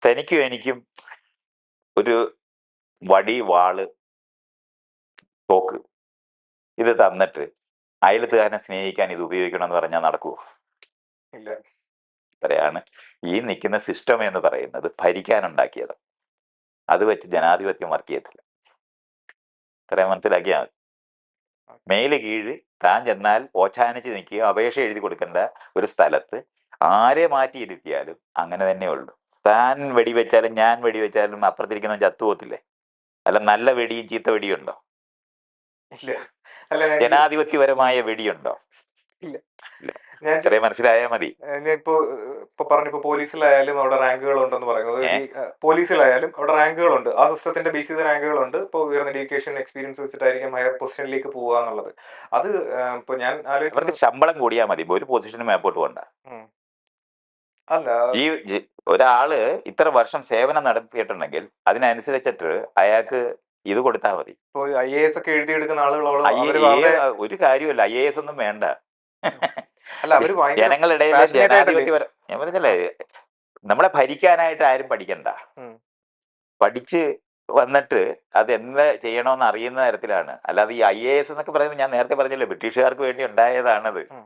തനിക്കും എനിക്കും ഒരു വടി, വാള്, തോക്ക് ഇത് തന്നിട്ട് അയലത്തുകാരനെ സ്നേഹിക്കാൻ ഇത് ഉപയോഗിക്കണം എന്ന് പറഞ്ഞാൽ നടക്കുവോ? ഇല്ല. ഇത്രയാണ് ഈ നിൽക്കുന്ന സിസ്റ്റം എന്ന് പറയുന്നത് ഭരിക്കാനുണ്ടാക്കിയത്. അത് വെച്ച് ജനാധിപത്യം വർക്ക് ചെയ്യത്തില്ല. ഇത്രയും മനസ്സിലാക്കിയാൽ മതി. മേല് കീഴ് താൻ ചെന്നാൽ ഓച്ചാനിച്ച് നിൽക്കുക, അപേക്ഷ എഴുതി കൊടുക്കേണ്ട ഒരു സ്ഥലത്ത് ആരെ മാറ്റിയിരുത്തിയാലും അങ്ങനെ തന്നെ ഉള്ളു. താൻ വെടിവെച്ചാലും ഞാൻ വെടിവെച്ചാലും അപ്പുറത്തിരിക്കുന്ന ചത്തുപോകത്തില്ലേ? അല്ല, നല്ല വെടിയും ചീത്ത വെടിയും ഉണ്ടോ? ഇല്ല. അല്ല, ജനാധിപത്യപരമായ വെടിയുണ്ടോ? ഇല്ല. ഇല്ല. ഇത്രയും മനസ്സിലായാൽ മതി. ഞാൻ ഇപ്പൊ പറഞ്ഞു, പോലീസിലായാലും അവിടെ റാങ്കുകൾ ഉണ്ടെന്ന് പറയുന്നത്. പോലീസിലായാലും അവിടെ റാങ്കുകളുണ്ട്. ആ സിസ്റ്റത്തിന്റെ ബേസ് ചെയ്ത റാങ്കുകളുണ്ട്. ഇപ്പോൾ ഉയർന്ന എഡ്യൂക്കേഷൻ എക്സ്പീരിയൻസ് വെച്ചിട്ടായിരിക്കും ഹയർ പൊസിഷനിലേക്ക് പോകുക എന്നുള്ളത്. അത് ഇപ്പൊ ഞാൻ അവർക്ക് ശമ്പളം കൂടിയാൽ മതി, ഒരു പൊസിഷനും മേപ്പോട്ട് പോകണ്ട. അല്ല, ഒരാള് ഇത്ര വർഷം സേവനം നടത്തിയിട്ടുണ്ടെങ്കിൽ അതിനനുസരിച്ചിട്ട് അയാൾക്ക് ഇത് കൊടുത്താൽ മതി. IAS ഒക്കെ എഴുതിയെടുക്കുന്ന ആളുകൾ ഒരു കാര്യമല്ല, IAS ഒന്നും വേണ്ട. അല്ല, അവര് ജനങ്ങളുടെ ജനാധിപത്യപരം, ഞാൻ പറഞ്ഞല്ലേ, നമ്മളെ ഭരിക്കാനായിട്ട് ആരും പഠിക്കണ്ട. പഠിച്ച് വന്നിട്ട് അത് എന്താ ചെയ്യണമെന്ന് അറിയുന്ന തരത്തിലാണ്. അല്ലാതെ ഈ IAS എന്നൊക്കെ പറയുന്നത് ഞാൻ നേരത്തെ പറഞ്ഞല്ലോ, ബ്രിട്ടീഷുകാർക്ക് വേണ്ടി ഉണ്ടായതാണത്.